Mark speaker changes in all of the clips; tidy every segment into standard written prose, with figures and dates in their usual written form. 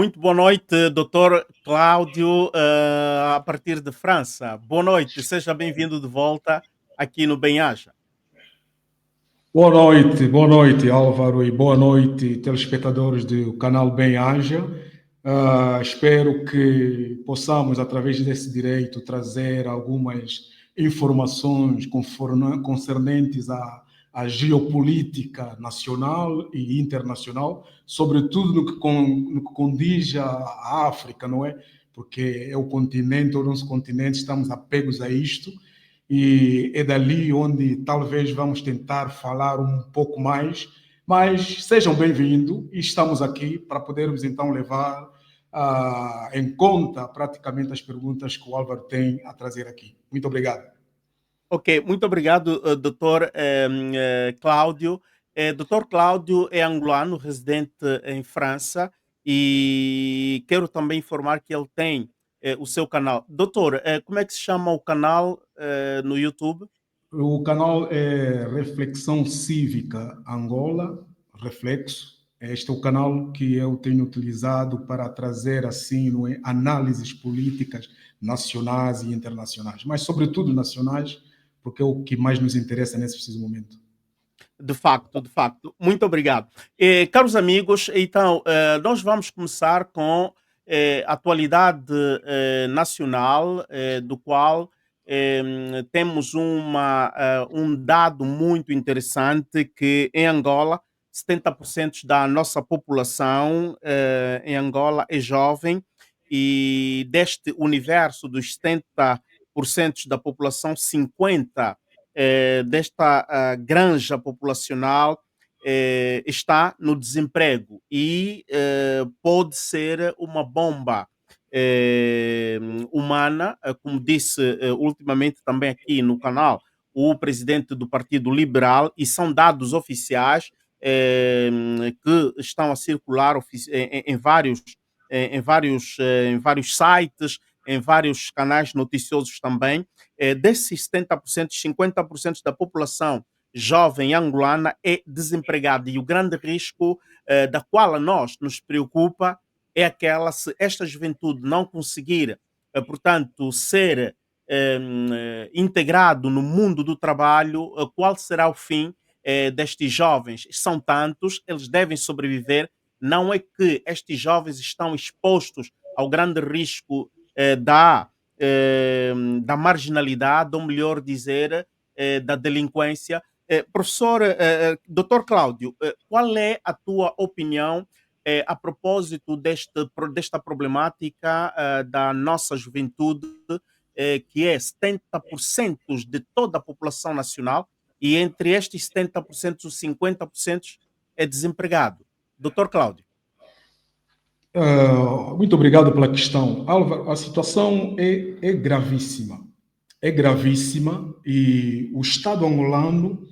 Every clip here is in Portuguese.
Speaker 1: Muito boa noite, Dr. Cláudio, a partir de França. Boa noite, seja bem-vindo de volta aqui no Bem-Aja.
Speaker 2: Boa noite Álvaro e boa noite telespectadores do canal Bem-Aja. Espero que possamos, através desse direito, trazer algumas informações concernentes à geopolítica nacional e internacional, sobretudo no que condiz à África, não é? Porque é o continente, o nosso continente, estamos apegos a isto e é dali onde talvez vamos tentar falar um pouco mais, mas sejam bem-vindos e estamos aqui para podermos então levar em conta praticamente as perguntas que o Álvaro tem a trazer aqui. Muito obrigado.
Speaker 1: Ok, muito obrigado, Dr. Cláudio. Dr. Cláudio é angolano, residente em França, e quero também informar que ele tem o seu canal. Doutor, como é que se chama o canal no YouTube?
Speaker 2: O canal é Reflexão Cívica Angola, Reflexo. Este é o canal que eu tenho utilizado para trazer assim análises políticas nacionais e internacionais, mas sobretudo nacionais, porque é o que mais nos interessa nesse preciso momento.
Speaker 1: De facto, de facto. Muito obrigado. Caros amigos, então, nós vamos começar com a atualidade nacional, do qual temos um dado muito interessante que em Angola, 70% da nossa população em Angola é jovem e deste universo dos 70% da população, 50% desta granja populacional está no desemprego e pode ser uma bomba humana, como disse ultimamente também aqui no canal o presidente do Partido Liberal, e são dados oficiais que estão a circular em vários sites, em vários canais noticiosos também. Desses 70%, 50% da população jovem angolana é desempregada, e o grande risco da qual a nós nos preocupa é aquela, se esta juventude não conseguir, portanto, ser integrado no mundo do trabalho, qual será o fim destes jovens? São tantos, eles devem sobreviver. Não é que estes jovens estão expostos ao grande risco da marginalidade, ou melhor dizer, da delinquência. Professor, Dr. Cláudio, qual é a tua opinião a propósito desta problemática da nossa juventude, que é 70% de toda a população nacional, e entre estes 70%, os 50% é desempregado? Dr. Cláudio.
Speaker 2: Muito obrigado pela questão. Álvaro, a situação é gravíssima. É gravíssima e o Estado angolano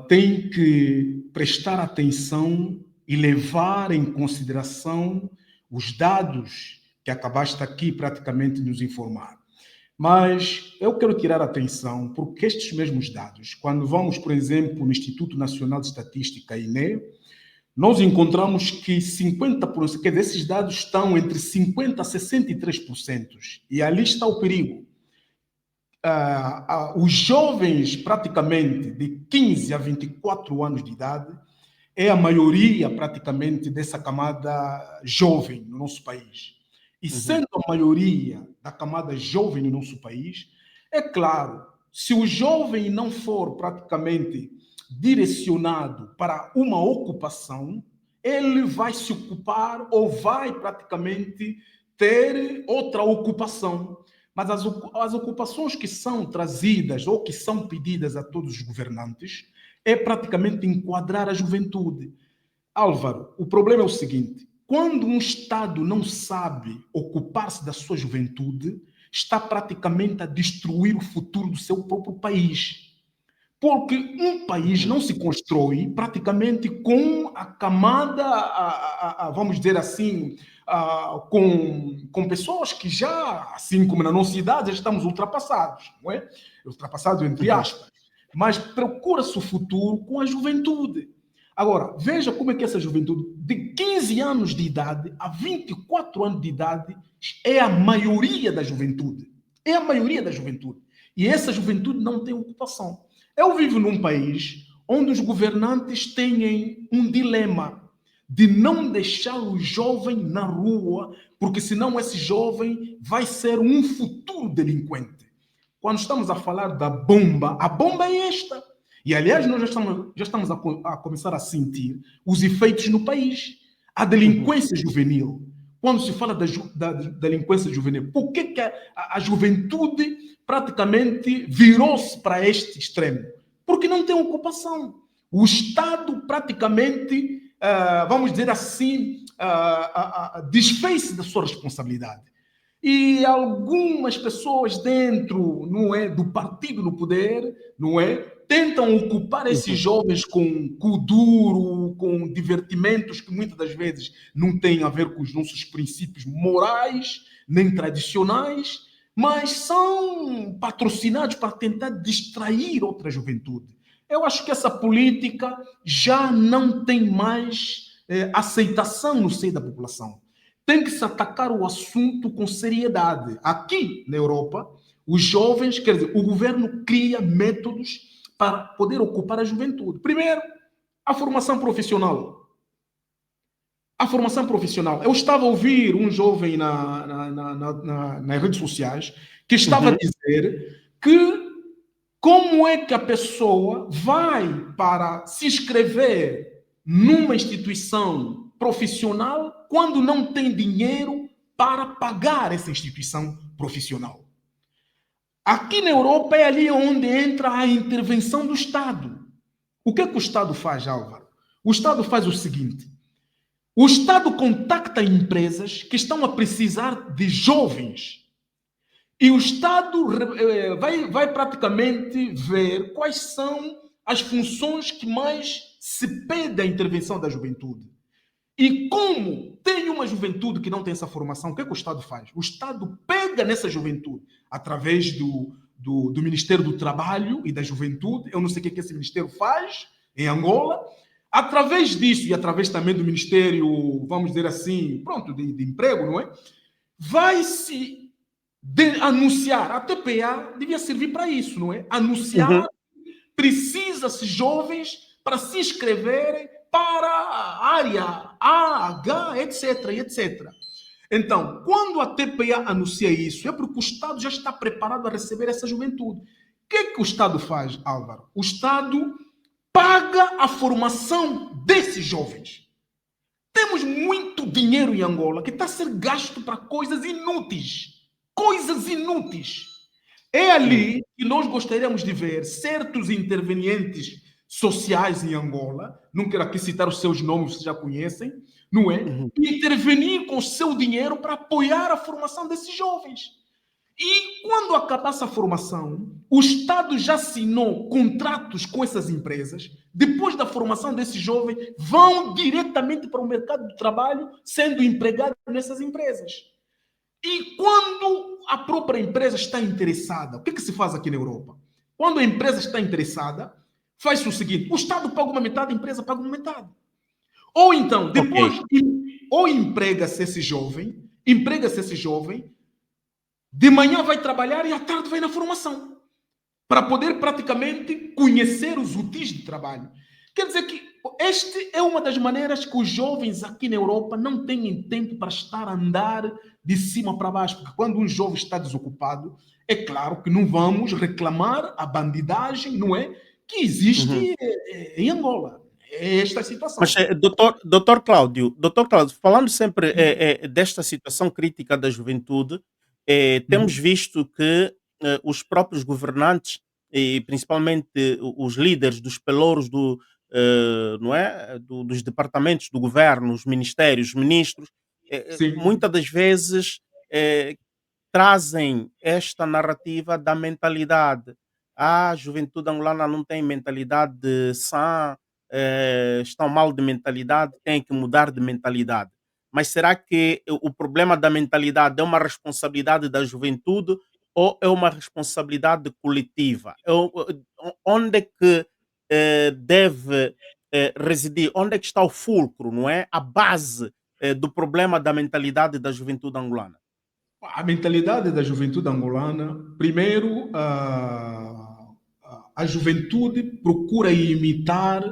Speaker 2: tem que prestar atenção e levar em consideração os dados que acabaste aqui praticamente de nos informar. Mas eu quero tirar a atenção porque estes mesmos dados, quando vamos, por exemplo, no Instituto Nacional de Estatística, INE, nós encontramos que 50%, que desses dados estão entre 50% a 63%. E ali está o perigo. Os jovens, praticamente, de 15 a 24 anos de idade, é a maioria, praticamente, dessa camada jovem no nosso país. E sendo a maioria da camada jovem no nosso país, é claro, se o jovem não for praticamente direcionado para uma ocupação, ele vai se ocupar ou vai praticamente ter outra ocupação. Mas as ocupações que são trazidas ou que são pedidas a todos os governantes é praticamente enquadrar a juventude. Álvaro, o problema é o seguinte: quando um Estado não sabe ocupar-se da sua juventude, está praticamente a destruir o futuro do seu próprio país. Porque um país não se constrói praticamente com a camada, vamos dizer assim, com pessoas que já, assim como na nossa idade, já estamos ultrapassados, não é? Ultrapassados entre aspas. Mas procura-se o futuro com a juventude. Agora, veja como é que essa juventude, de 15 anos de idade a 24 anos de idade, é a maioria da juventude. É a maioria da juventude. E essa juventude não tem ocupação. Eu vivo num país onde os governantes têm um dilema de não deixar o jovem na rua, porque senão esse jovem vai ser um futuro delinquente. Quando estamos a falar da bomba, a bomba é esta. E, aliás, nós já estamos a começar a sentir os efeitos no país. A
Speaker 1: Uhum.
Speaker 2: delinquência juvenil. Quando se fala da delinquência juvenil, por que a juventude praticamente virou-se para este extremo? Porque não tem ocupação. O Estado praticamente, vamos dizer assim, desfez-se da sua responsabilidade. E algumas pessoas dentro, não é, do partido no poder, não é, tentam ocupar esses
Speaker 1: Uhum.
Speaker 2: jovens com kuduro, com divertimentos que muitas das vezes não têm a ver com os nossos princípios morais nem tradicionais, mas são patrocinados para tentar distrair outra juventude. Eu acho que essa política já não tem mais aceitação no seio da população. Tem que se atacar o assunto com seriedade. Aqui na Europa, os jovens, quer dizer, o governo cria métodos para poder ocupar a juventude. Primeiro, a formação profissional. A formação profissional. Eu estava a ouvir um jovem nas redes sociais que estava a
Speaker 1: Uhum.
Speaker 2: dizer que como é que a pessoa vai para se inscrever numa instituição profissional quando não tem dinheiro para pagar essa instituição profissional? Aqui na Europa é ali onde entra a intervenção do Estado. O que é que o Estado faz, Álvaro? O Estado faz o seguinte: o Estado contacta empresas que estão a precisar de jovens e o Estado vai praticamente ver quais são as funções que mais se pede a intervenção da juventude. E como tem uma juventude que não tem essa formação, o que é que o Estado faz? O Estado pega nessa juventude através do Ministério do Trabalho e da Juventude. Eu não sei o que, é que esse ministério faz em Angola. Através disso e através também do Ministério, vamos dizer assim, pronto, de emprego, não é? Vai-se anunciar. A TPA devia servir para isso, não é? Anunciar,
Speaker 1: Uhum.
Speaker 2: precisa-se jovens para se inscreverem para a área A, H, etc, etc. Então, quando a TPA anuncia isso, é porque o Estado já está preparado a receber essa juventude. O que é que o Estado faz, Álvaro? O Estado paga a formação desses jovens. Temos muito dinheiro em Angola que está a ser gasto para coisas inúteis. Coisas inúteis. É
Speaker 1: Sim.
Speaker 2: ali que nós gostaríamos de ver certos intervenientes sociais em Angola, não quero aqui citar os seus nomes, vocês já conhecem, não é?
Speaker 1: Uhum.
Speaker 2: Intervenir com o seu dinheiro para apoiar a formação desses jovens. E quando acabar essa formação, o Estado já assinou contratos com essas empresas. Depois da formação desse jovem, vão diretamente para o mercado de trabalho, sendo empregados nessas empresas. E quando a própria empresa está interessada, o que, é que se faz aqui na Europa? Quando a empresa está interessada, faz-se o seguinte: o Estado paga uma metade, a empresa paga uma metade. Ou então,
Speaker 1: Ok.
Speaker 2: depois, ou emprega-se esse jovem, de manhã vai trabalhar e à tarde vai na formação, para poder praticamente conhecer os úteis de trabalho. Quer dizer que este é uma das maneiras que os jovens aqui na Europa não têm tempo para estar a andar de cima para baixo, porque quando um jovem está desocupado, é claro que não vamos reclamar a bandidagem, não é? Que
Speaker 1: Uhum.
Speaker 2: existe em Angola. É esta a
Speaker 1: Mas,
Speaker 2: situação.
Speaker 1: doutor Cláudio, falando sempre desta situação crítica da juventude, temos
Speaker 2: Uhum.
Speaker 1: visto que os próprios governantes e principalmente os líderes dos pelouros não é? Dos departamentos do governo, os ministérios, os ministros,
Speaker 2: Sim,
Speaker 1: muitas das vezes eh, trazem esta narrativa da mentalidade. A juventude angolana não tem mentalidade sã, estão mal de mentalidade, têm que mudar de mentalidade. Mas será que o problema da mentalidade é uma responsabilidade da juventude ou é uma responsabilidade coletiva? Onde é que deve residir? Onde é que está o fulcro, não é? A base do problema da mentalidade da juventude angolana.
Speaker 2: A mentalidade da juventude angolana, primeiro, a juventude procura imitar,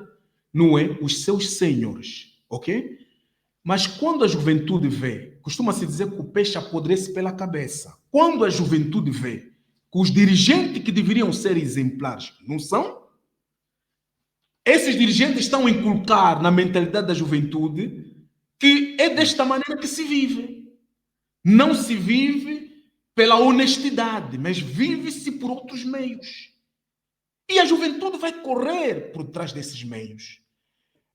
Speaker 2: não é, os seus senhores, ok? Mas quando a juventude vê, costuma-se dizer que o peixe apodrece pela cabeça. Quando a juventude vê que os dirigentes que deveriam ser exemplares não são, esses dirigentes estão a inculcar na mentalidade da juventude que é desta maneira que se vive. Não se vive pela honestidade, mas vive-se por outros meios. E a juventude vai correr por trás desses meios.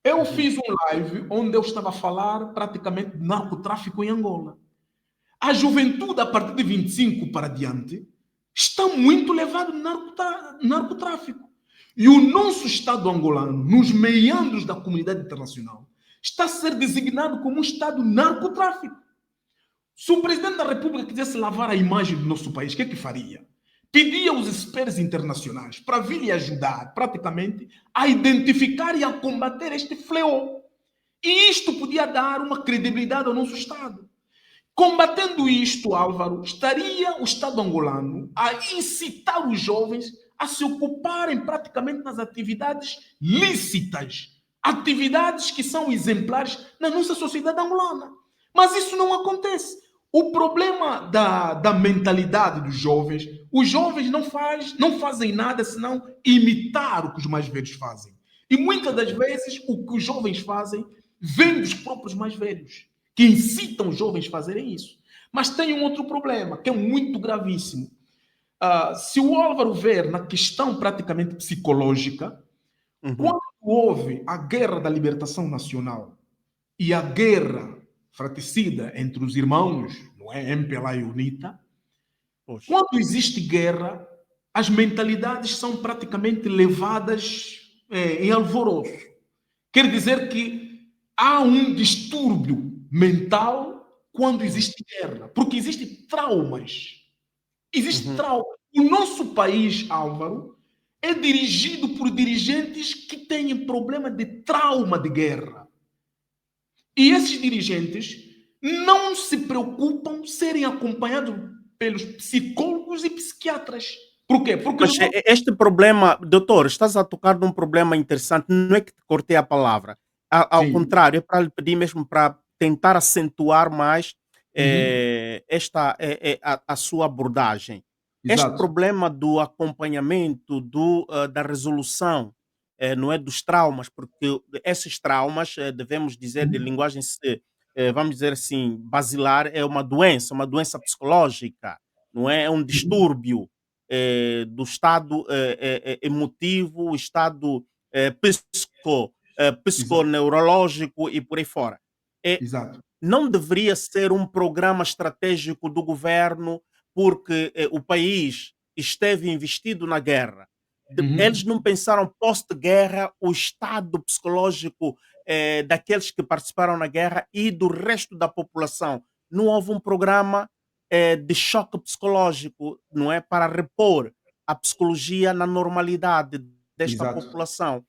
Speaker 2: Eu fiz um live onde eu estava a falar praticamente de narcotráfico em Angola. A juventude, a partir de 25 para diante, está muito levada no narcotráfico. E o nosso Estado angolano, nos meandros da comunidade internacional, está a ser designado como um Estado narcotráfico. Se o presidente da República quisesse lavar a imagem do nosso país, o que é que faria? Pedia aos experts internacionais para vir ajudar, praticamente, a identificar e a combater este fleau. E isto podia dar uma credibilidade ao nosso Estado. Combatendo isto, Álvaro, estaria o Estado angolano a incitar os jovens a se ocuparem praticamente nas atividades lícitas, atividades que são exemplares na nossa sociedade angolana. Mas isso não acontece. O problema da mentalidade dos jovens, os jovens não fazem nada senão imitar o que os mais velhos fazem. E muitas das vezes o que os jovens fazem vem dos próprios mais velhos, que incitam os jovens a fazerem isso. Mas tem um outro problema, que é muito gravíssimo. Se o Álvaro ver na questão praticamente psicológica, quando houve a Guerra da Libertação Nacional e a guerra fratricida entre os irmãos, não é? MPLA e UNITA, quando existe guerra, as mentalidades são praticamente levadas em alvoroço. Quer dizer que há um distúrbio mental quando existe guerra, porque existem traumas. Existe trauma. O nosso país, Álvaro, é dirigido por dirigentes que têm problema de trauma de guerra. E esses dirigentes não se preocupam serem acompanhados pelos psicólogos e psiquiatras. Por quê? Porque
Speaker 1: Mas este problema, doutor, estás a tocar num problema interessante, não é que te cortei a palavra. Ao
Speaker 2: Sim.
Speaker 1: contrário, é para lhe pedir mesmo para tentar acentuar mais a sua abordagem. Este
Speaker 2: Exato.
Speaker 1: problema do acompanhamento, da resolução, não é, dos traumas, porque esses traumas, devemos dizer, de linguagem, vamos dizer assim, basilar, é uma doença psicológica, não é? É um distúrbio do estado emotivo, o estado psiconeurológico e por aí fora.
Speaker 2: Exato.
Speaker 1: Não deveria ser um programa estratégico do governo, porque o país esteve investido na guerra. Eles não pensaram pós-guerra o estado psicológico daqueles que participaram na guerra e do resto da população. Não houve um programa de choque psicológico, não é, para repor a psicologia na normalidade desta
Speaker 2: Exato.
Speaker 1: população.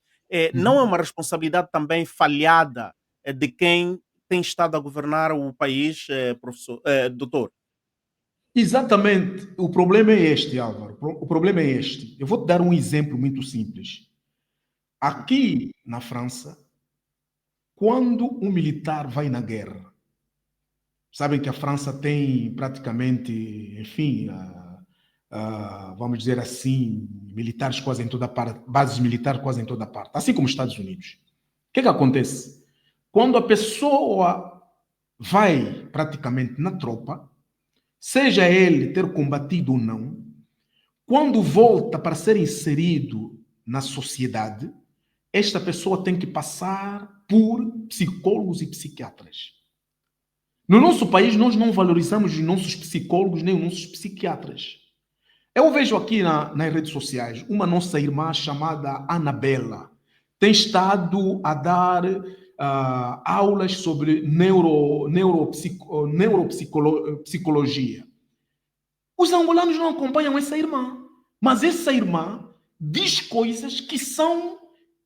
Speaker 1: Não é uma responsabilidade também falhada de quem tem estado a governar o país, professor, doutor?
Speaker 2: Exatamente. O problema é este, Álvaro. O problema é este. Eu vou te dar um exemplo muito simples. Aqui na França, quando um militar vai na guerra, sabem que a França tem praticamente, enfim, vamos dizer assim, militares quase em toda parte, bases militares quase em toda parte, assim como os Estados Unidos. O que é que acontece? Quando a pessoa vai praticamente na tropa, seja ele ter combatido ou não, quando volta para ser inserido na sociedade, esta pessoa tem que passar por psicólogos e psiquiatras. No nosso país, nós não valorizamos os nossos psicólogos nem os nossos psiquiatras. Eu vejo aqui nas redes sociais uma nossa irmã chamada Anabela. Tem estado a dar aulas sobre neuropsicologia. Os angolanos não acompanham essa irmã, mas essa irmã diz coisas que são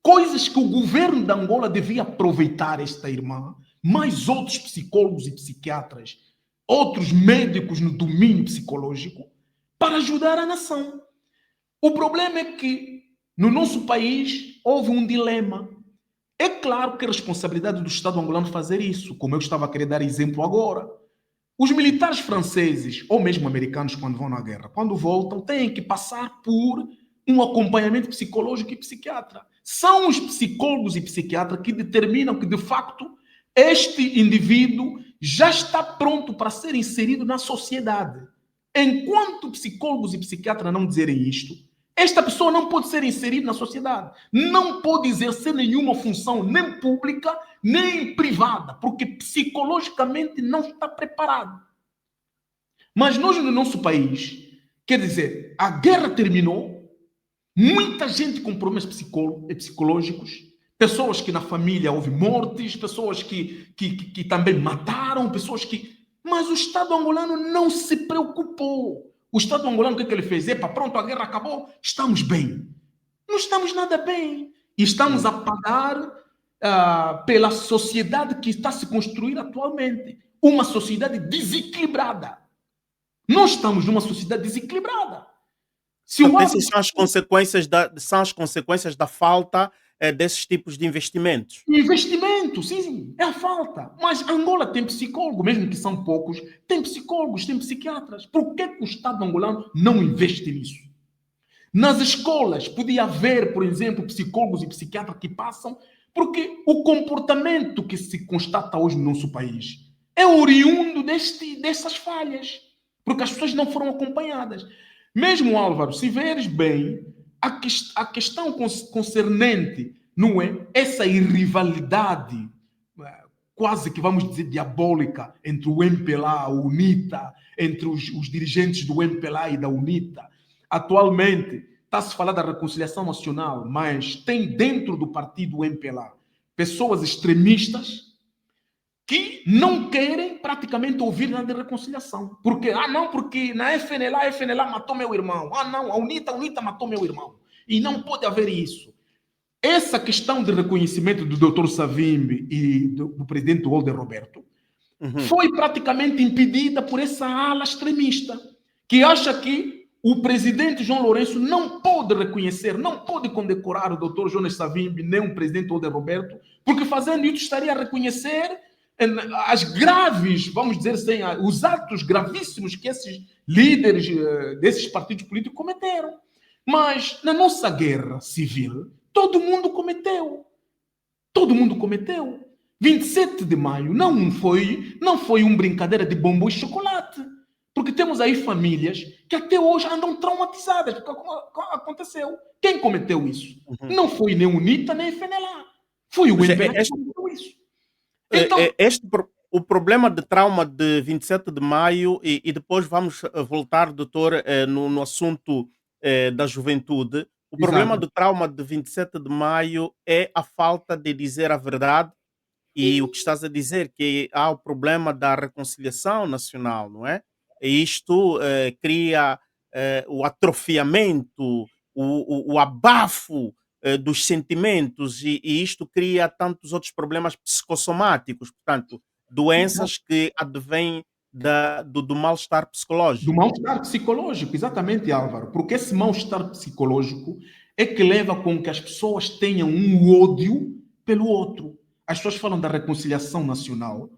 Speaker 2: Coisas que o governo de Angola devia aproveitar esta irmã, mais outros psicólogos e psiquiatras, outros médicos no domínio psicológico, para ajudar a nação. O problema é que no nosso país houve um dilema. É claro que é responsabilidade do Estado angolano fazer isso, como eu estava a querer dar exemplo agora. Os militares franceses, ou mesmo americanos, quando vão na guerra, quando voltam, têm que passar por um acompanhamento psicológico e psiquiatra. São os psicólogos e psiquiatras que determinam que, de facto, este indivíduo já está pronto para ser inserido na sociedade. Enquanto psicólogos e psiquiatras não dizerem isto, esta pessoa não pode ser inserida na sociedade, não pode exercer nenhuma função, nem pública, nem privada, porque psicologicamente não está preparado. Mas nós, no nosso país, quer dizer, a guerra terminou, muita gente com problemas psicológicos, pessoas que na família houve mortes, pessoas que também mataram, pessoas que... Mas o Estado angolano não se preocupou. O Estado angolano, o que ele fez? Epa, pronto, a guerra acabou, estamos bem. Não estamos nada bem. E estamos a pagar pela sociedade que está a se construir atualmente. Uma sociedade desequilibrada. Nós estamos numa sociedade desequilibrada. Se o
Speaker 1: Essas são as consequências da falta desses tipos de investimentos.
Speaker 2: investimento, sim, é a falta. Mas Angola tem psicólogo, mesmo que são poucos, tem psicólogos, tem psiquiatras. Por que o Estado angolano não investe nisso? Nas escolas podia haver, por exemplo, psicólogos e psiquiatras que passam, porque o comportamento que se constata hoje no nosso país é oriundo dessas falhas, porque as pessoas não foram acompanhadas. Mesmo, Álvaro, se veres bem, a questão concernente, não é? Essa rivalidade, quase que vamos dizer diabólica, entre o MPLA, a UNITA, entre os dirigentes do MPLA e da UNITA. Atualmente, está-se a falar da reconciliação nacional, mas tem dentro do partido MPLA pessoas extremistas que não querem praticamente ouvir nada de reconciliação. Porque, não, porque na FNLA, a FNLA matou meu irmão. Não, a UNITA matou meu irmão. E não pode haver isso. Essa questão de reconhecimento do Dr. Savimbi e do presidente Holder Roberto foi praticamente impedida por essa ala extremista, que acha que o presidente João Lourenço não pode reconhecer, não pode condecorar o Dr. Jonas Savimbi, nem o presidente Holder Roberto, porque fazendo isso estaria a reconhecer as graves, vamos dizer assim, os atos gravíssimos que esses líderes desses partidos políticos cometeram. Mas na nossa guerra civil, todo mundo cometeu. Todo mundo cometeu. 27 de maio não foi uma brincadeira de bombom e chocolate. Porque temos aí famílias que até hoje andam traumatizadas. Porque aconteceu. Quem cometeu isso? Não foi nem o UNITA, nem a FNLA. Foi o MPLA que cometeu isso.
Speaker 1: Então, o problema de trauma de 27 de maio, e depois vamos voltar, doutor, no assunto da juventude. O problema do trauma de 27 de maio é a falta de dizer a verdade e o que estás a dizer, que há o problema da reconciliação nacional, não é? E isto cria o atrofiamento, o abafo dos sentimentos e isto cria tantos outros problemas psicossomáticos, portanto, doenças que advêm do mal-estar
Speaker 2: Do
Speaker 1: psicológico.
Speaker 2: mal-estar psicológico, exatamente, Álvaro. Porque esse mal-estar psicológico é que leva com que as pessoas tenham um ódio pelo outro. As pessoas falam da reconciliação nacional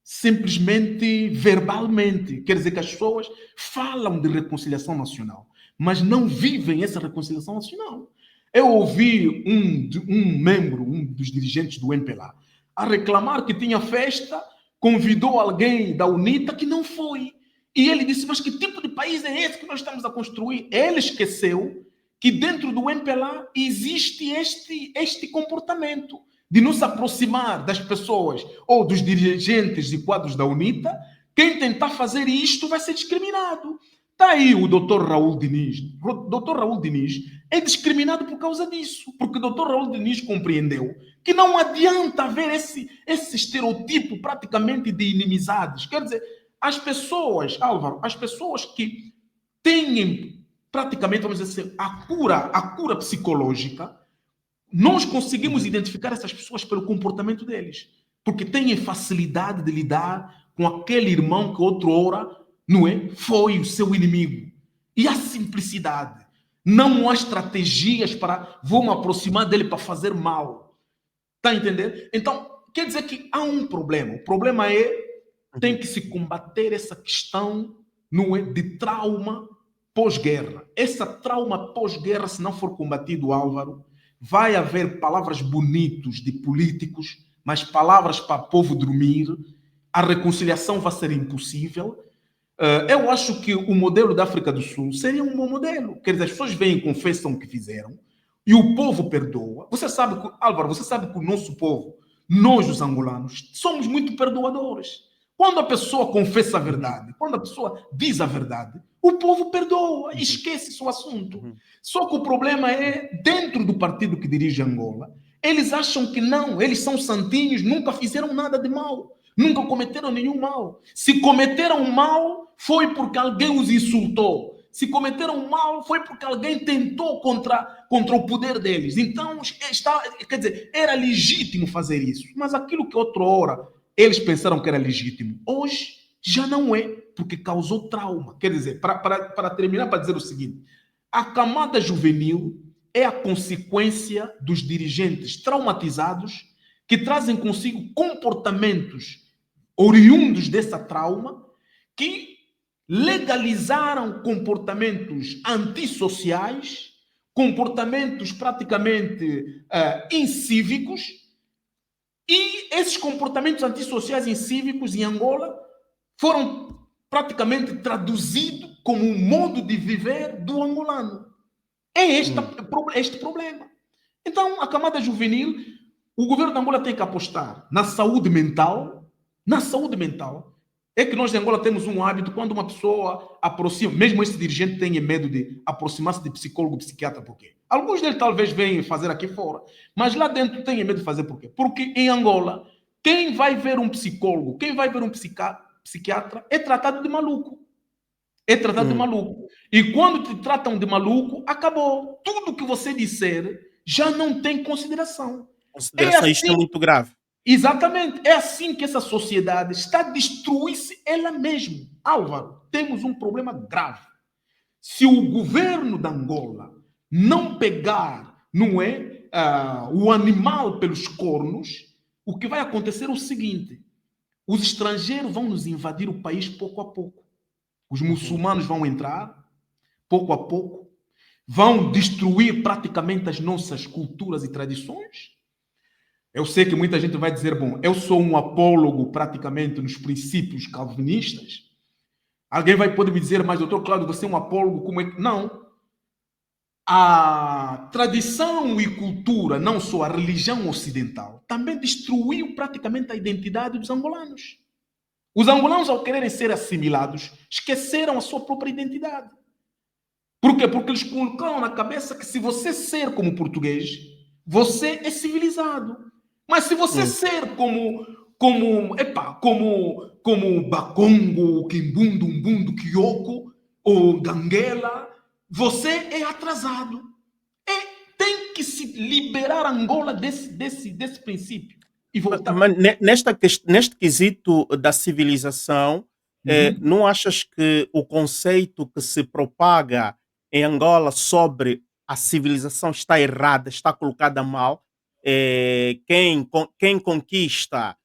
Speaker 2: simplesmente verbalmente. Quer dizer que as pessoas falam de reconciliação nacional, mas não vivem essa reconciliação nacional. Eu ouvi um dos dirigentes do MPLA, a reclamar que tinha festa, convidou alguém da UNITA que não foi. E ele disse, mas que tipo de país é esse que nós estamos a construir? Ele esqueceu que dentro do MPLA existe este comportamento de nos aproximar das pessoas ou dos dirigentes e quadros da UNITA. Quem tentar fazer isto vai ser discriminado. Está aí o Dr. Raul Diniz. O Dr. Raul Diniz é discriminado por causa disso, porque o Dr. Raul Diniz compreendeu que não adianta haver esse estereotipo praticamente de inimizades. Quer dizer, as pessoas, Álvaro, as pessoas que têm praticamente, vamos dizer assim, a cura psicológica, nós conseguimos identificar essas pessoas pelo comportamento deles, porque têm facilidade de lidar com aquele irmão que outrora, não é, foi o seu inimigo. E a simplicidade. Não há estratégias para vou me aproximar dele para fazer mal. Está a entender? Então, quer dizer que há um problema. O problema tem que se combater essa questão, não é, de trauma pós-guerra. Essa trauma pós-guerra, se não for combatido, Álvaro, vai haver palavras bonitas de políticos, mas palavras para o povo dormir, a reconciliação vai ser impossível. Eu acho que o modelo da África do Sul seria um bom modelo. Quer dizer, as pessoas vêm e confessam o que fizeram e o povo perdoa. Você sabe, Álvaro, você sabe que o nosso povo, nós os angolanos, somos muito perdoadores. Quando a pessoa confessa a verdade, quando a pessoa diz a verdade, o povo perdoa, esquece o assunto. Só que o problema é, dentro do partido que dirige Angola, eles acham que não, eles são santinhos, nunca fizeram nada de mal, nunca cometeram nenhum mal. Se cometeram mal, foi porque alguém os insultou. Se cometeram mal, foi porque alguém tentou contra o poder deles. Então, quer dizer, era legítimo fazer isso. Mas aquilo que outrora eles pensaram que era legítimo, hoje já não é, porque causou trauma. Quer dizer, para terminar, para dizer o seguinte, a camada juvenil é a consequência dos dirigentes traumatizados que trazem consigo comportamentos oriundos dessa trauma, que legalizaram comportamentos antissociais, comportamentos praticamente incívicos, e esses comportamentos antissociais e incívicos em Angola foram praticamente traduzidos como um modo de viver do angolano. É este problema. Então, a camada juvenil, o governo de Angola tem que apostar na saúde mental. Na saúde mental. É que nós em Angola temos um hábito, quando uma pessoa aproxima, mesmo esse dirigente tenha medo de aproximar-se de psicólogo, psiquiatra, por quê? Alguns deles talvez venham fazer aqui fora, mas lá dentro tem medo de fazer por quê? Porque em Angola, quem vai ver um psicólogo, quem vai ver um psiquiatra, é tratado de maluco. É tratado de maluco. E quando te tratam de maluco, acabou. Tudo que você disser já não tem consideração.
Speaker 1: Consideração, isto é muito grave.
Speaker 2: Exatamente. É assim que essa sociedade está a destruir-se ela mesma. Álvaro, temos um problema grave. Se o governo de Angola não pegar, não é, o animal pelos cornos, o que vai acontecer é o seguinte: os estrangeiros vão nos invadir o país pouco a pouco. Os muçulmanos vão entrar pouco a pouco, vão destruir praticamente as nossas culturas e tradições. Eu sei que muita gente vai dizer, bom, eu sou um apólogo praticamente nos princípios calvinistas. Alguém pode me dizer, mas doutor Cláudio, você é um apólogo como é que... Não. A tradição e cultura, não só a religião ocidental, também destruiu praticamente a identidade dos angolanos. Os angolanos, ao quererem ser assimilados, esqueceram a sua própria identidade. Por quê? Porque eles colocaram na cabeça que se você ser como português, você é civilizado. Mas se você ser como Bakongo, Kimbundo, Umbundo, Kyoko ou Ganguela, você é atrasado. Tem que se liberar Angola desse princípio e voltar.
Speaker 1: Mas neste quesito da civilização, não achas que o conceito que se propaga em Angola sobre a civilização está errada, está colocada mal? Quem conquista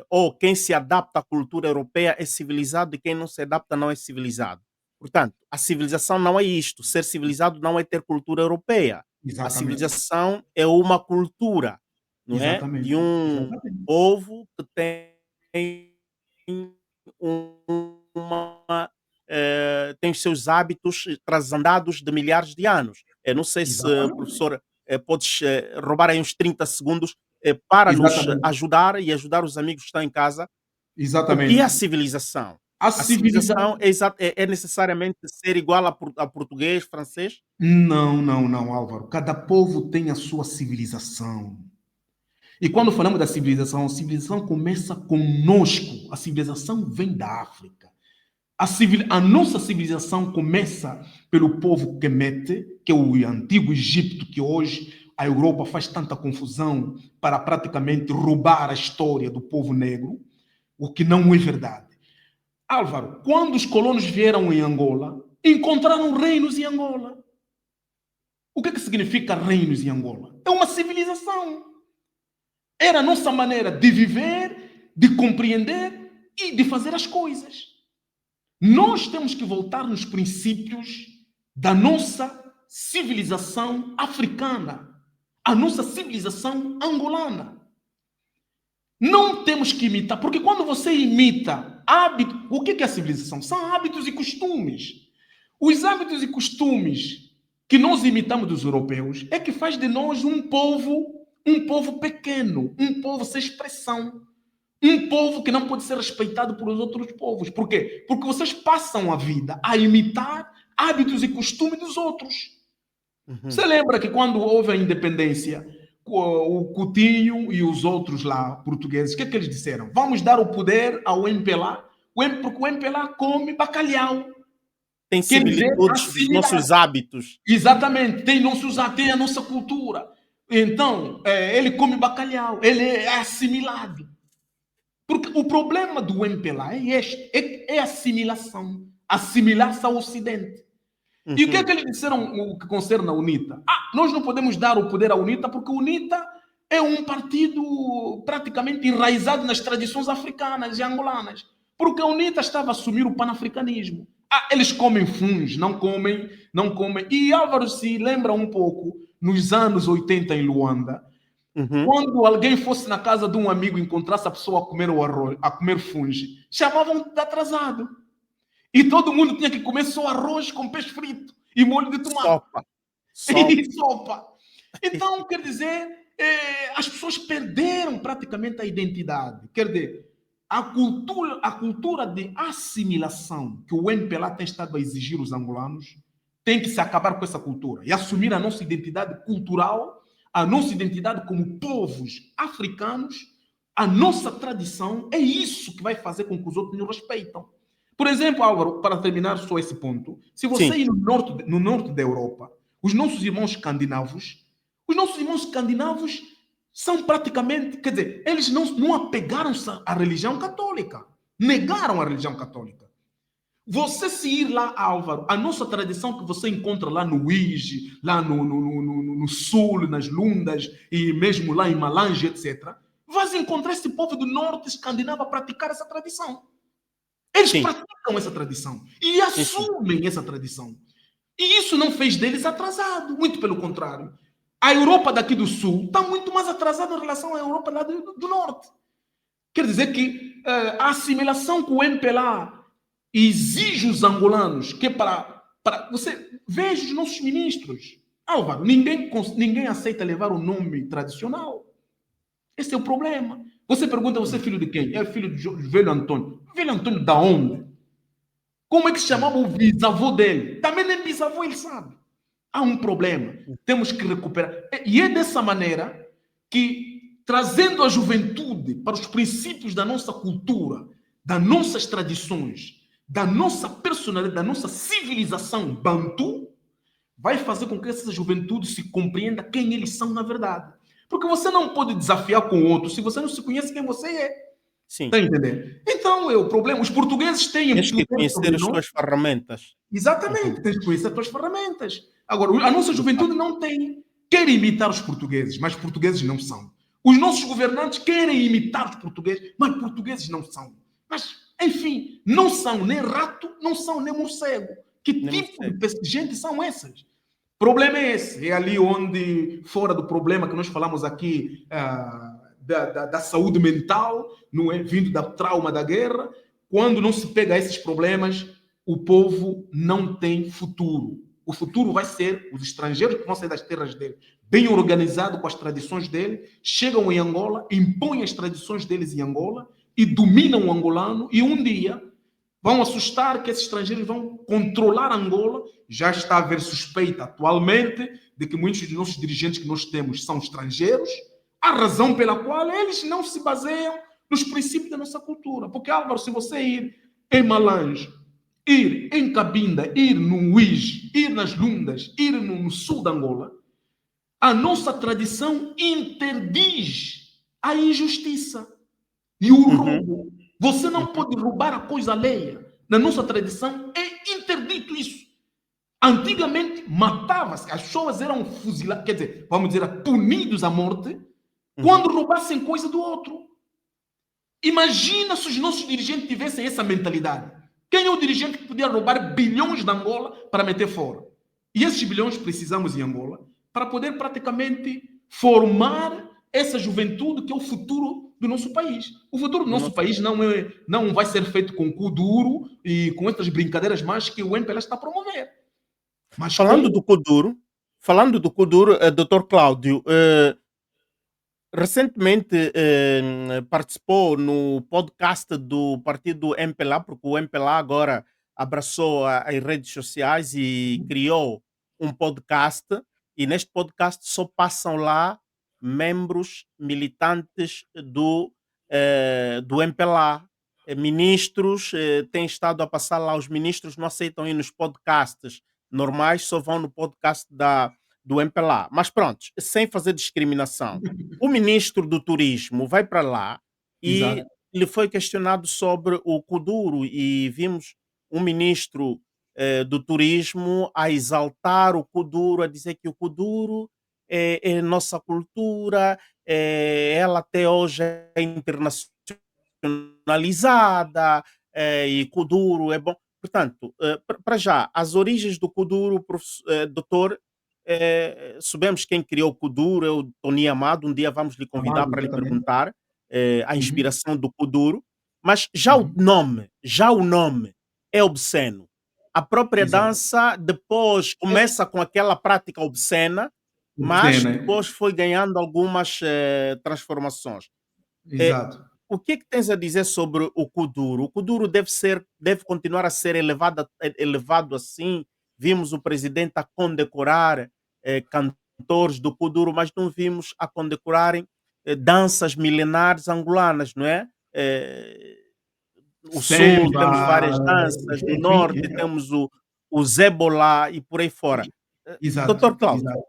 Speaker 1: ou quem se adapta à cultura europeia é civilizado e quem não se adapta não é civilizado. Portanto, a civilização não é isto. Ser civilizado não é ter cultura europeia.
Speaker 2: Exatamente.
Speaker 1: A civilização é uma cultura, não é?
Speaker 2: Exatamente.
Speaker 1: De um
Speaker 2: Exatamente.
Speaker 1: povo que tem tem os seus hábitos trasandados de milhares de anos. Eu não sei se, professor, podes roubar aí uns 30 segundos para nos ajudar e ajudar os amigos que estão em casa.
Speaker 2: Exatamente.
Speaker 1: O que é a civilização? A civilização é necessariamente ser igual a português, francês?
Speaker 2: Não, Álvaro. Cada povo tem a sua civilização. E quando falamos da civilização, a civilização começa conosco. A civilização vem da África. A nossa civilização começa pelo povo Kemet, que é o antigo Egito, que hoje a Europa faz tanta confusão para praticamente roubar a história do povo negro, o que não é verdade. Álvaro, quando os colonos vieram em Angola, encontraram reinos em Angola. O que significa reinos em Angola? É uma civilização. Era a nossa maneira de viver, de compreender e de fazer as coisas. Nós temos que voltar nos princípios da nossa civilização africana, a nossa civilização angolana. Não temos que imitar, porque quando você imita hábitos, o que é a civilização? São hábitos e costumes. Os hábitos e costumes que nós imitamos dos europeus é que faz de nós um povo pequeno, um povo sem expressão, um povo que não pode ser respeitado pelos outros povos. Por quê? Porque vocês passam a vida a imitar hábitos e costumes dos outros. Você lembra que quando houve a independência, o Coutinho e os outros lá, portugueses, o que é que eles disseram? Vamos dar o poder ao MPLA, porque o MPLA come bacalhau.
Speaker 1: Tem similitudes dos nossos hábitos.
Speaker 2: Exatamente, tem a nossa cultura. Então, ele come bacalhau, ele é assimilado. Porque o problema do MPLA é assimilação. Assimilar-se ao Ocidente. E o que é que eles disseram o que concerne a UNITA? Nós não podemos dar o poder à UNITA porque a UNITA é um partido praticamente enraizado nas tradições africanas e angolanas. Porque a UNITA estava a assumir o panafricanismo. Eles comem funs, não comem. E Álvaro se lembra um pouco, nos anos 80 em Luanda, quando alguém fosse na casa de um amigo e encontrasse a pessoa a comer o arroz, a comer funge, chamavam de atrasado. E todo mundo tinha que comer só arroz com peixe frito e molho de tomate.
Speaker 1: Sopa.
Speaker 2: E sopa. Então, quer dizer, as pessoas perderam praticamente a identidade. Quer dizer, a cultura de assimilação que o MPLA tem estado a exigir os angolanos tem que se acabar com essa cultura e assumir a nossa identidade cultural, a nossa identidade como povos africanos, a nossa tradição. É isso que vai fazer com que os outros nos respeitem. Por exemplo, Álvaro, para terminar só esse ponto, se você ir no norte da Europa, os nossos irmãos escandinavos são praticamente, quer dizer, eles não apegaram-se à religião católica, negaram a religião católica. Você se ir lá, Álvaro, a nossa tradição que você encontra lá no Uíge, lá no sul, nas Lundas, e mesmo lá em Malange, etc., vai encontrar esse povo do norte escandinavo a praticar essa tradição. Eles praticam essa tradição e assumem essa tradição. E isso não fez deles atrasado, muito pelo contrário. A Europa daqui do sul está muito mais atrasada em relação à Europa lá do norte. Quer dizer que a assimilação com o MPLA exige os angolanos que você veja os nossos ministros. Álvaro, ninguém aceita levar o nome tradicional. Esse é o problema. Você pergunta, você é filho de quem? É filho do velho Antônio. Velho Antônio da onde? Como é que se chamava o bisavô dele? Também nem bisavô ele sabe. Há um problema. Temos que recuperar. E é dessa maneira que, trazendo a juventude para os princípios da nossa cultura, das nossas tradições, da nossa personalidade, da nossa civilização bantu, vai fazer com que essa juventude se compreenda quem eles são na verdade. Porque você não pode desafiar com outro se você não se conhece quem você é.
Speaker 1: Sim.
Speaker 2: Está entendendo? Então é o problema. Os portugueses têm...
Speaker 1: Tens que conhecer as tuas ferramentas.
Speaker 2: Exatamente. Tens que conhecer as tuas ferramentas. Agora, a nossa juventude não tem. Quer imitar os portugueses, mas portugueses não são. Os nossos governantes querem imitar os portugueses, mas portugueses não são. Mas, enfim, não são nem rato, não são nem morcego. Que tipo de gente são essas? O problema é esse. É ali onde, fora do problema que nós falamos aqui, da saúde mental, não é? Vindo da trauma da guerra, quando não se pega esses problemas, o povo não tem futuro. O futuro vai ser os estrangeiros que vão sair das terras dele, bem organizados com as tradições dele, chegam em Angola, impõem as tradições deles em Angola e dominam o angolano, e um dia vão assustar que esses estrangeiros vão controlar Angola. Já está a haver suspeita atualmente de que muitos dos nossos dirigentes que nós temos são estrangeiros, a razão pela qual eles não se baseiam nos princípios da nossa cultura. Porque, Álvaro, se você ir em Malange, ir em Cabinda, ir no Uíge, ir nas Lundas, ir no sul de Angola, A nossa tradição interdiz a injustiça e o
Speaker 1: Uhum,
Speaker 2: roubo. Você não
Speaker 1: uhum,
Speaker 2: pode roubar a coisa alheia. Na nossa tradição é interdito isso. Antigamente matava-se, as pessoas eram fuziladas, quer dizer, vamos dizer, punidos à morte
Speaker 1: uhum.
Speaker 2: quando roubassem coisa do outro. Imagina se os nossos dirigentes tivessem essa mentalidade. Quem é o dirigente que podia roubar bilhões de Angola para meter fora? E esses bilhões precisamos em Angola para poder praticamente formar essa juventude que é o futuro do nosso país. O futuro do
Speaker 1: Do
Speaker 2: nosso
Speaker 1: nosso
Speaker 2: país não vai ser feito com cu duro e com essas brincadeiras mais que o MPLA está a promover. Mas
Speaker 1: Falando
Speaker 2: com
Speaker 1: do Kuduro, Dr. Cláudio, recentemente participou no podcast do partido MPLA, porque o MPLA agora abraçou as redes sociais e criou um podcast, e neste podcast só passam lá membros militantes do MPLA. Ministros têm estado a passar lá, os ministros não aceitam ir nos podcasts normais, só vão no podcast do MPLA. Mas pronto, sem fazer discriminação, o ministro do Turismo vai para lá e
Speaker 2: exato.
Speaker 1: lhe foi questionado sobre o Kuduro e vimos um ministro do Turismo a exaltar o Kuduro, a dizer que o Kuduro é nossa cultura, ela até hoje é internacionalizada e Kuduro é bom. Portanto, para já, as origens do Kuduro, doutor, sabemos quem criou o Kuduro, é o Tony Amado. Um dia vamos lhe convidar
Speaker 2: Amado,
Speaker 1: para lhe
Speaker 2: exatamente.
Speaker 1: perguntar a
Speaker 2: Uhum,
Speaker 1: inspiração do Kuduro, mas
Speaker 2: uhum,
Speaker 1: já o nome é obsceno. A própria
Speaker 2: exato.
Speaker 1: dança depois
Speaker 2: É
Speaker 1: começa com aquela prática obscena, mas
Speaker 2: obscena,
Speaker 1: depois foi ganhando algumas transformações. Eh,
Speaker 2: exato.
Speaker 1: o que é que tens a dizer sobre o Kuduro? O Kuduro deve continuar a ser elevado assim. Vimos o presidente a condecorar cantores do Kuduro, mas não vimos a condecorarem danças milenares angolanas, não é? No sul temos
Speaker 2: Semba,
Speaker 1: várias danças, no
Speaker 2: enfim,
Speaker 1: norte temos o Zebolá e por aí fora.
Speaker 2: exato,
Speaker 1: Doutor Cláudio,
Speaker 2: exato.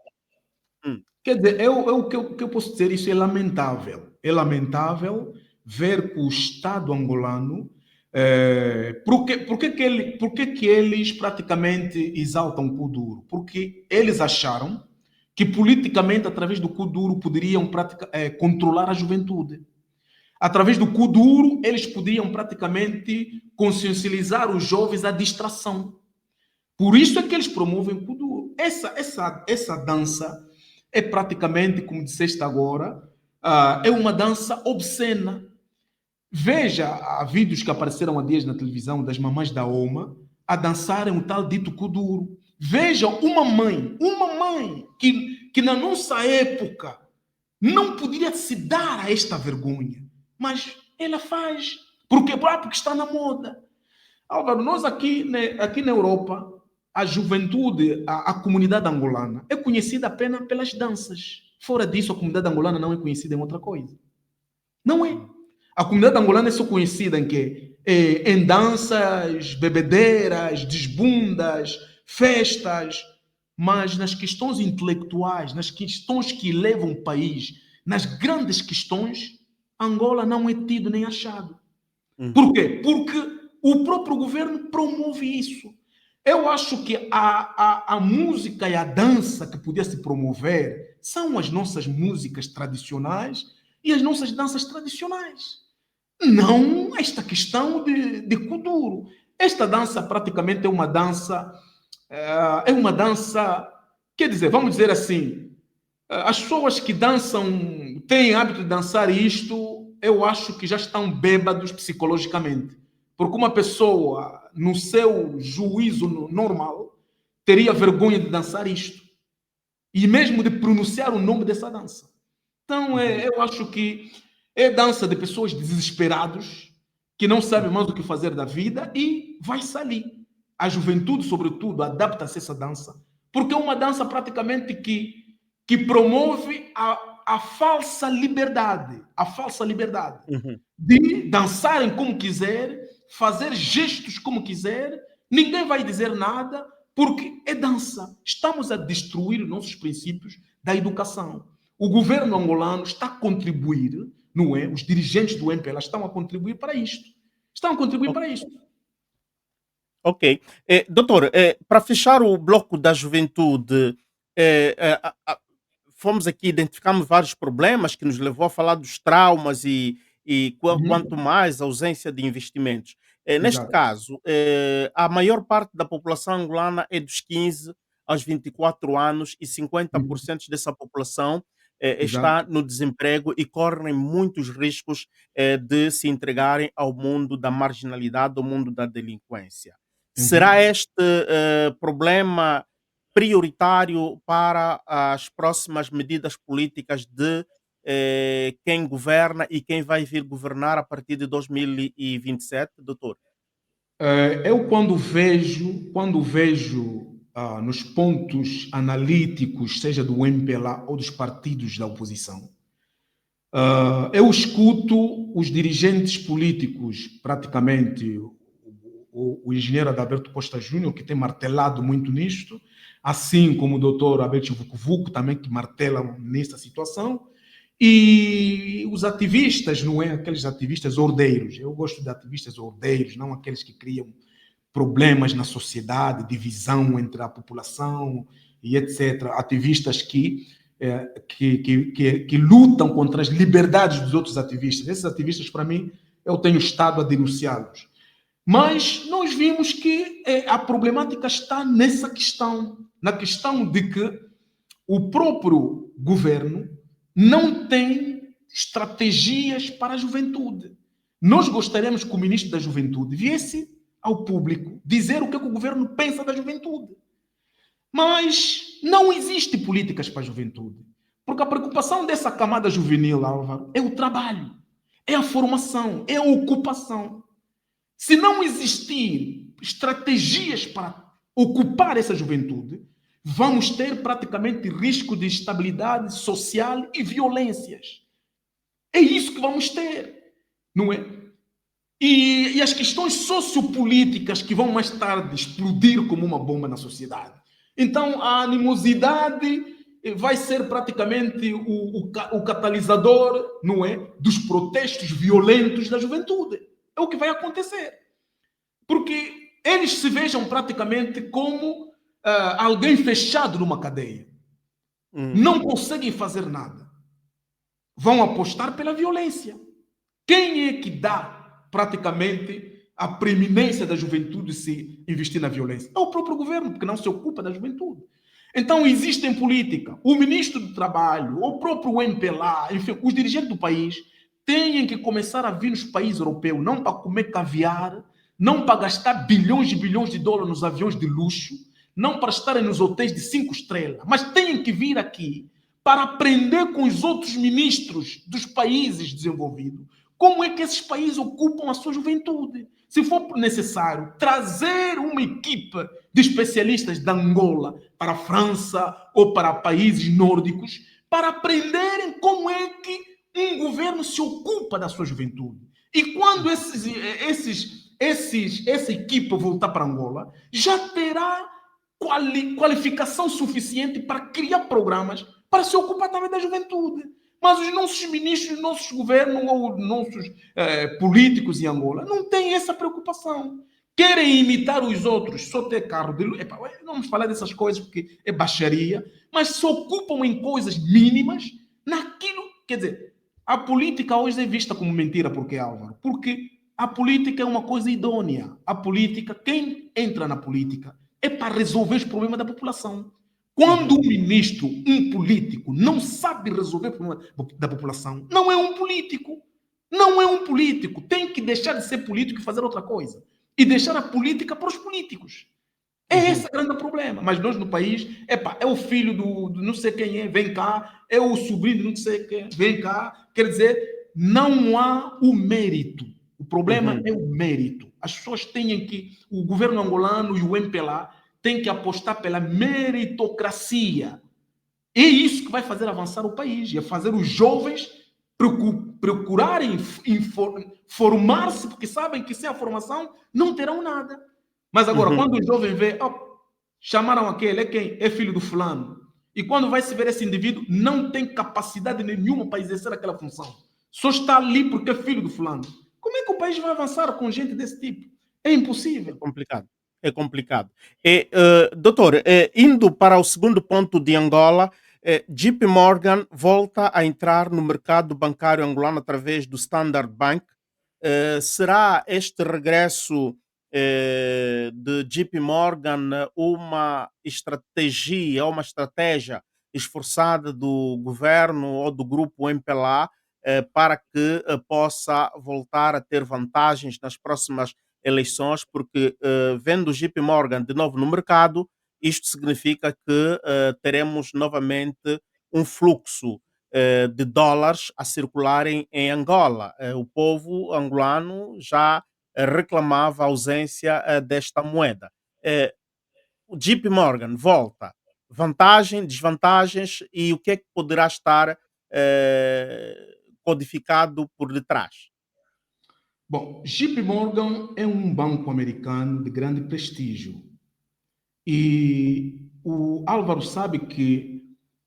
Speaker 1: hum,
Speaker 2: Quer dizer, o que eu posso dizer, isso é lamentável. É lamentável ver que o Estado angolano, por que que eles praticamente exaltam o Kuduro? Porque eles acharam que politicamente, através do Kuduro, poderiam controlar a juventude. Através do Kuduro, eles podiam praticamente consciencializar os jovens à distração. Por isso é que eles promovem o Kuduro. Essa dança é praticamente, como disseste agora, é uma dança obscena. Veja, há vídeos que apareceram há dias na televisão das mamães da Oma a dançarem um tal dito Kuduro. Veja uma mãe que na nossa época não poderia se dar a esta vergonha, mas ela faz. Por quê? Porque está na moda. Álvaro, nós aqui na Europa, a juventude, a comunidade angolana é conhecida apenas pelas danças. Fora disso, a comunidade angolana não é conhecida em outra coisa. Não é. A comunidade angolana é só conhecida em quê? Em danças, bebedeiras, desbundas, festas, mas nas questões intelectuais, nas questões que levam o país, nas grandes questões, Angola não é tido nem achado. Por
Speaker 1: uhum,
Speaker 2: quê? Porque o próprio governo promove isso. Eu acho que a música e a dança que podia se promover são as nossas músicas tradicionais e as nossas danças tradicionais. Não esta questão de Kuduro. Esta dança praticamente é uma dança, quer dizer, vamos dizer assim, as pessoas que dançam, têm hábito de dançar isto, eu acho que já estão bêbados psicologicamente. Porque uma pessoa, no seu juízo normal, teria vergonha de dançar isto. E mesmo de pronunciar o nome dessa dança. Então,
Speaker 1: uhum.
Speaker 2: eu acho que é dança de pessoas desesperados, que não sabem mais o que fazer da vida e vai-se ali. A juventude, sobretudo, adapta-se a essa dança, porque é uma dança praticamente que promove a falsa liberdade
Speaker 1: Uhum.
Speaker 2: de dançarem como quiser, fazer gestos como quiser, ninguém vai dizer nada, Porque é dança. Estamos a destruir os nossos princípios da educação. O governo angolano está a contribuir, não é? Os dirigentes do MPLA estão a contribuir para isto. Estão a contribuir
Speaker 1: O-
Speaker 2: para isto.
Speaker 1: Ok. Doutor, para fechar o bloco da juventude, fomos aqui, identificamos vários problemas que nos levou a falar dos traumas e quanto
Speaker 2: Uhum.
Speaker 1: mais a ausência de investimentos. Neste
Speaker 2: Exato.
Speaker 1: caso, a maior parte da população angolana é dos 15 aos 24 anos e
Speaker 2: Uhum.
Speaker 1: 50% dessa população está
Speaker 2: Exato.
Speaker 1: no desemprego e correm muitos riscos de se entregarem ao mundo da marginalidade, ao mundo da delinquência. Será
Speaker 2: Uhum.
Speaker 1: este problema prioritário para as próximas medidas políticas de quem governa e quem vai vir governar a partir de 2027, doutor?
Speaker 2: Eu quando vejo nos pontos analíticos, seja do MPLA ou dos partidos da oposição, eu escuto os dirigentes políticos, praticamente o engenheiro Adalberto Costa Júnior, que tem martelado muito nisto, assim como o doutor Abel Vucu também, que martela nessa situação, e os ativistas, não é aqueles ativistas ordeiros. Eu gosto de ativistas ordeiros, não aqueles que criam problemas na sociedade, divisão entre a população e etc. Ativistas que lutam contra as liberdades dos outros ativistas. Esses ativistas, para mim, eu tenho estado a denunciá-los. Mas nós vimos que a problemática está nessa questão, na questão de que o próprio governo não tem estratégias para a juventude. Nós gostaríamos que o ministro da Juventude viesse ao público dizer o que o governo pensa da juventude. Mas não existe políticas para a juventude. Porque a preocupação dessa camada juvenil, Álvaro, é o trabalho, é a formação, é a ocupação. Se não existir estratégias para ocupar essa juventude, vamos ter praticamente risco de instabilidade social e violências. É isso que vamos ter, não é? E as questões sociopolíticas que vão mais tarde explodir como uma bomba na sociedade. Então, a animosidade vai ser praticamente o catalisador, não é? Dos protestos violentos da juventude. É o que vai acontecer. Porque eles se vejam praticamente como alguém fechado numa cadeia.
Speaker 1: Hum.
Speaker 2: Não conseguem fazer nada. Vão apostar pela violência. Quem é que dá praticamente a preeminência da juventude se investir na violência? É o próprio governo, porque não se ocupa da juventude. Então, existe em política o ministro do Trabalho, o próprio MPLA, enfim, os dirigentes do país têm que começar a vir nos países europeus, não para comer caviar, não para gastar bilhões e bilhões de dólares nos aviões de luxo, não para estarem nos hotéis de 5 estrelas, mas têm que vir aqui para aprender com os outros ministros dos países desenvolvidos como é que esses países ocupam a sua juventude. Se for necessário trazer uma equipe de especialistas da Angola para a França ou para países nórdicos para aprenderem como é que um governo se ocupa da sua juventude. E quando essa equipe voltar para Angola, já terá qualificação suficiente para criar programas para se ocupar também da juventude. Mas os nossos ministros, nossos governos ou nossos políticos em Angola não têm essa preocupação. Querem imitar os outros, só ter carro de luxo. Não vamos falar dessas coisas porque é baixaria, mas se ocupam em coisas mínimas naquilo. Quer dizer, a política hoje é vista como mentira, porque, Álvaro? Porque a política é uma coisa idônea. A política, quem entra na política é para resolver os problemas da população. Quando
Speaker 1: Uhum.
Speaker 2: um ministro, um político, não sabe resolver o problema da população, não é um político. Não é um político. Tem que deixar de ser político e fazer outra coisa. E deixar a política para os políticos. É esse
Speaker 1: Uhum.
Speaker 2: o grande problema. Mas nós no país, é o filho do não sei quem é, vem cá, é o sobrinho do não sei quem, vem cá. Quer dizer, não há o mérito. O problema
Speaker 1: Uhum.
Speaker 2: é o mérito. As pessoas têm que, o governo angolano e o MPLA têm que apostar pela meritocracia. É isso que vai fazer avançar o país, é fazer os jovens procurarem formar-se, porque sabem que sem a formação não terão nada. Mas agora,
Speaker 1: Uhum.
Speaker 2: quando o jovem vê, Chamaram aquele, é quem? É filho do fulano. E quando vai se ver esse indivíduo, não tem capacidade nenhuma para exercer aquela função. Só está ali porque é filho do fulano. Como é que o país vai avançar com gente desse tipo? É
Speaker 1: É
Speaker 2: impossível.
Speaker 1: complicado. É complicado. Doutor, indo para o segundo ponto de Angola, JP Morgan volta a entrar no mercado bancário angolano através do Standard Bank. Será este regresso de JP Morgan uma estratégia, uma estratégia esforçada do governo ou do grupo MPLA para que possa voltar a ter vantagens nas próximas eleições, porque vendo o JP Morgan de novo no mercado, isto significa que teremos novamente um fluxo de dólares a circularem em Angola. O povo angolano já reclamava a ausência desta moeda. O JP Morgan volta. Vantagem, desvantagens e o que é que poderá estar codificado por detrás?
Speaker 2: Bom, JP Morgan é um banco americano de grande prestígio. E o Álvaro sabe que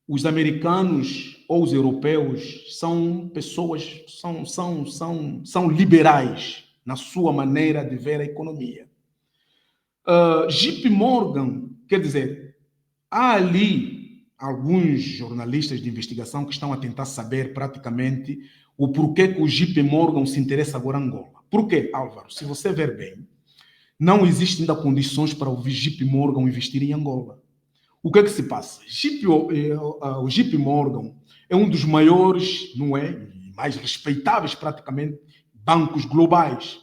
Speaker 2: os americanos ou os europeus são pessoas, são liberais na sua maneira de ver a economia. JP Morgan, quer dizer, há ali alguns jornalistas de investigação que estão a tentar saber praticamente o porquê que o JP Morgan se interessa agora em Angola. Por quê, Álvaro? Se você ver bem, não existem ainda condições para o JP Morgan investir em Angola. O que é que se passa? O JP Morgan é um dos maiores, não é? E mais respeitáveis praticamente bancos globais.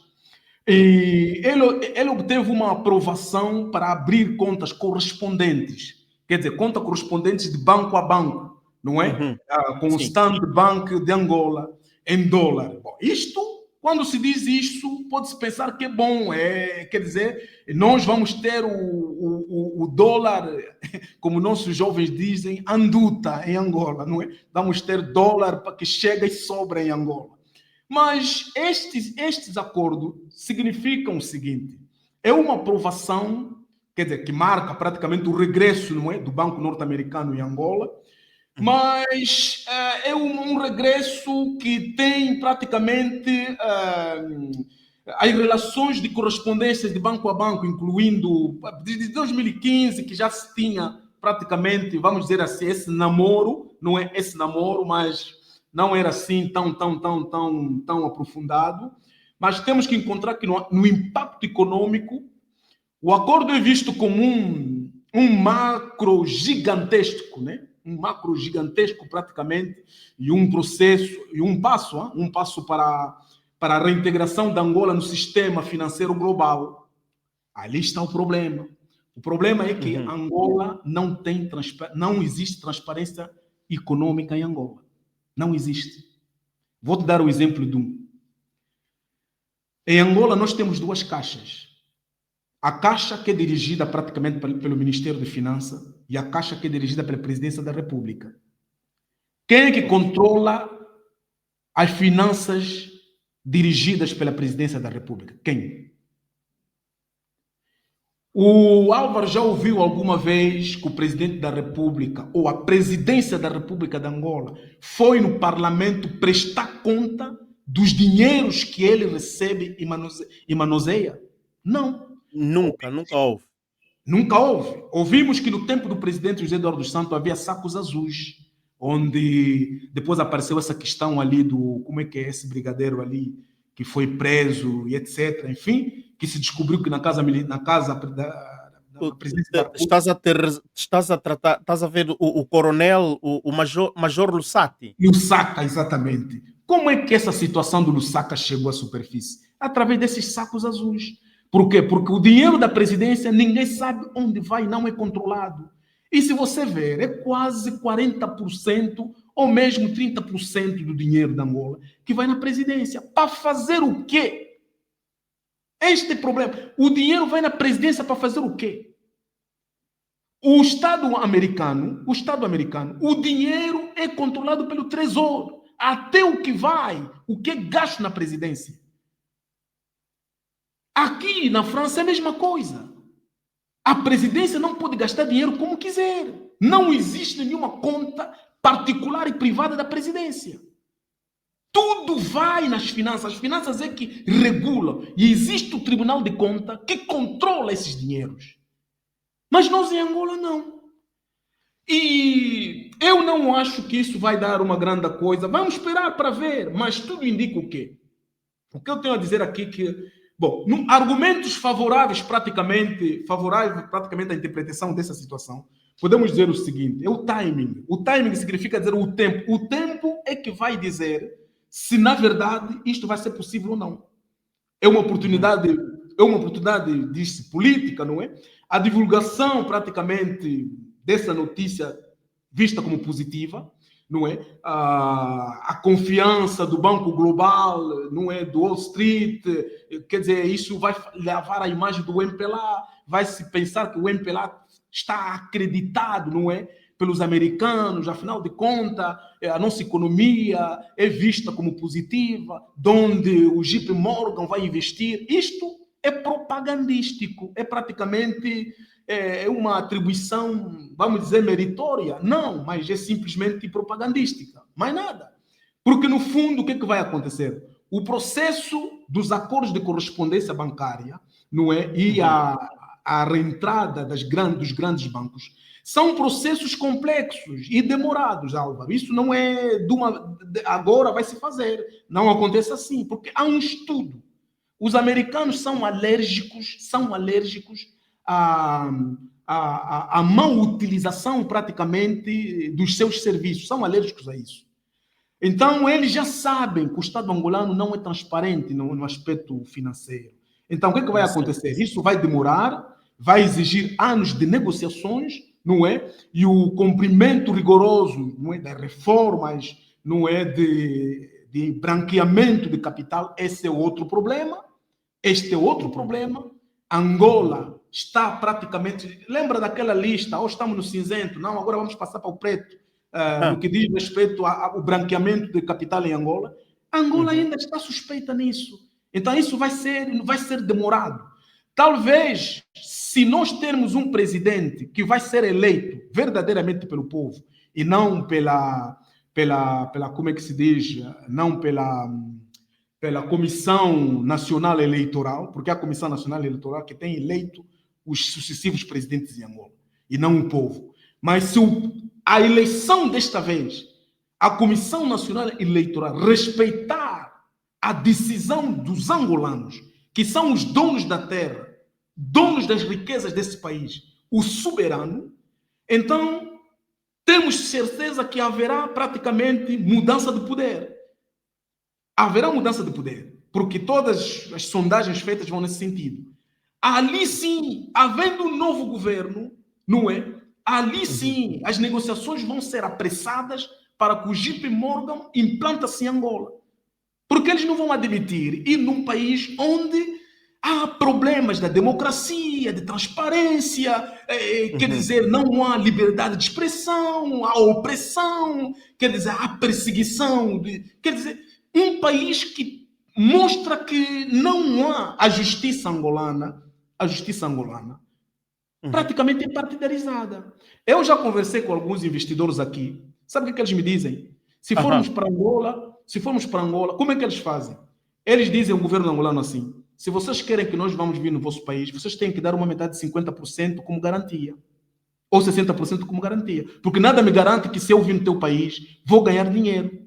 Speaker 2: E ele obteve uma aprovação para abrir contas correspondentes, quer dizer, contas correspondentes de banco a banco, não é?
Speaker 1: Uhum,
Speaker 2: Com o
Speaker 1: sim.
Speaker 2: Standard Bank de Angola, em dólar. Bom, isto, quando se diz isto, pode-se pensar que é bom, quer dizer, nós vamos ter o dólar, como nossos jovens dizem, anduta em Angola, não é? Vamos ter dólar para que chega e sobra em Angola. Mas estes acordos significam o seguinte: é uma aprovação, quer dizer, que marca praticamente o regresso, não é, do Banco Norte-Americano em Angola,
Speaker 1: Uhum.
Speaker 2: mas é um regresso que tem praticamente as relações de correspondência de banco a banco, incluindo desde 2015, que já se tinha praticamente, vamos dizer assim, esse namoro, não é esse namoro, mas não era assim tão aprofundado. Mas temos que encontrar que no impacto econômico, o acordo é visto como um macro gigantesco, né? Um macro gigantesco praticamente, e um processo, e um passo para a reintegração da Angola no sistema financeiro global. Ali está o problema. O problema é que
Speaker 1: Uhum.
Speaker 2: Angola não existe transparência econômica em Angola. Não existe. Vou te dar o exemplo de um. Em Angola, nós temos duas caixas. A caixa que é dirigida praticamente pelo Ministério de Finanças e a caixa que é dirigida pela Presidência da República. Quem é que controla as finanças dirigidas pela Presidência da República? Quem? O Álvaro já ouviu alguma vez que o Presidente da República ou a Presidência da República de Angola foi no Parlamento prestar conta dos dinheiros que ele recebe e manuseia? Não.
Speaker 1: Nunca, nunca houve.
Speaker 2: Nunca houve. Ouvimos que no tempo do presidente José Eduardo dos Santos havia sacos azuis, onde depois apareceu essa questão ali do como é que é esse brigadeiro ali que foi preso e etc. Enfim, que se descobriu que na presidência da República,
Speaker 1: Estás a ver o coronel, o major Lussati.
Speaker 2: Lusaka, exatamente. Como é que essa situação do Lusaka chegou à superfície? Através desses sacos azuis. Por quê? Porque o dinheiro da presidência ninguém sabe onde vai, não é controlado. E se você ver, é quase 40% ou mesmo 30% do dinheiro da Angola que vai na presidência. Para fazer o quê? Este é o problema. O dinheiro vai na presidência para fazer o quê? O dinheiro é controlado pelo Tesouro. Até o que vai, o que é gasto na presidência. Aqui na França é a mesma coisa. A presidência não pode gastar dinheiro como quiser. Não existe nenhuma conta particular e privada da presidência. Tudo vai nas finanças. As finanças é que regulam. E existe o Tribunal de Contas que controla esses dinheiros. Mas nós em Angola não. E eu não acho que isso vai dar uma grande coisa. Vamos esperar para ver. Mas tudo indica o quê? O que eu tenho a dizer aqui que, bom, argumentos favoráveis praticamente à interpretação dessa situação, podemos dizer o seguinte, é o timing. O timing significa dizer o tempo. O tempo é que vai dizer se, na verdade, isto vai ser possível ou não. É uma oportunidade, diz-se, política, não é? A divulgação, praticamente, dessa notícia vista como positiva, não é? A confiança do Banco Global, não é? Do Wall Street, quer dizer, isso vai levar a imagem do MPLA, vai se pensar que o MPLA está acreditado, não é? Pelos americanos, afinal de contas, a nossa economia é vista como positiva, onde o JP Morgan vai investir. Isto é propagandístico, é praticamente uma atribuição, vamos dizer, meritória. Não, mas é simplesmente propagandística, mais nada. Porque, no fundo, o que é que vai acontecer? O processo dos acordos de correspondência bancária, não é? E a reentrada dos grandes bancos são processos complexos e demorados, Álvaro. Isso não é agora vai se fazer. Não acontece assim, porque há um estudo. Os americanos são alérgicos à má utilização, praticamente, dos seus serviços. São alérgicos a isso. Então, eles já sabem que o Estado angolano não é transparente no aspecto financeiro. Então, o que é que vai acontecer? Isso vai demorar, vai exigir anos de negociações, não é? E o cumprimento rigoroso, não é, das reformas, não é, de branqueamento de capital. Esse é outro problema. Este é outro problema. Angola está praticamente... Lembra daquela lista? Ou estamos no cinzento? Não, agora vamos passar para o preto. No que diz respeito ao branqueamento de capital em Angola. Angola ainda está suspeita nisso. Então isso vai ser demorado. Talvez, se nós termos um presidente que vai ser eleito verdadeiramente pelo povo e não pela como é que se diz, não pela Comissão Nacional Eleitoral, porque é a Comissão Nacional Eleitoral que tem eleito os sucessivos presidentes em Angola, e não o povo. Mas se a eleição desta vez, a Comissão Nacional Eleitoral respeitar a decisão dos angolanos, que são os donos da terra, donos das riquezas desse país, o soberano, então temos certeza que haverá praticamente mudança de poder. Haverá mudança de poder, porque todas as sondagens feitas vão nesse sentido. Ali sim, havendo um novo governo, não é? Ali sim, as negociações vão ser apressadas para que o JP Morgan implanta-se em Angola. Porque eles não vão admitir ir num país onde há problemas da democracia, de transparência, quer dizer, não há liberdade de expressão, há opressão, quer dizer, há perseguição, quer dizer, um país que mostra que não há a justiça angolana praticamente é partidarizada. Eu já conversei com alguns investidores aqui, sabe o que eles me dizem? Se formos para Angola, como é que eles fazem? Eles dizem ao governo angolano assim: se vocês querem que nós vamos vir no vosso país, vocês têm que dar uma metade de 50% como garantia. Ou 60% como garantia. Porque nada me garante que se eu vir no teu país, vou ganhar dinheiro.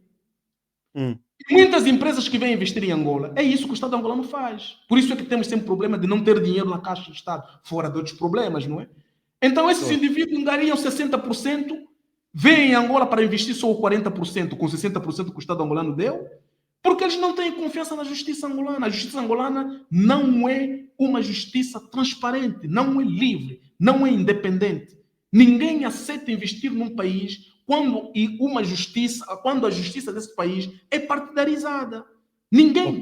Speaker 2: Muitas empresas que vêm investir em Angola, é isso que o Estado angolano faz. Por isso é que temos sempre problema de não ter dinheiro na caixa do Estado, fora de outros problemas, não é? Então esses indivíduos dariam 60%, vêm em Angola para investir só o 40%, com 60% que o Estado angolano deu, porque eles não têm confiança na justiça angolana. A justiça angolana não é uma justiça transparente, não é livre, não é independente. Ninguém aceita investir num país quando a justiça desse país é partidarizada. Ninguém.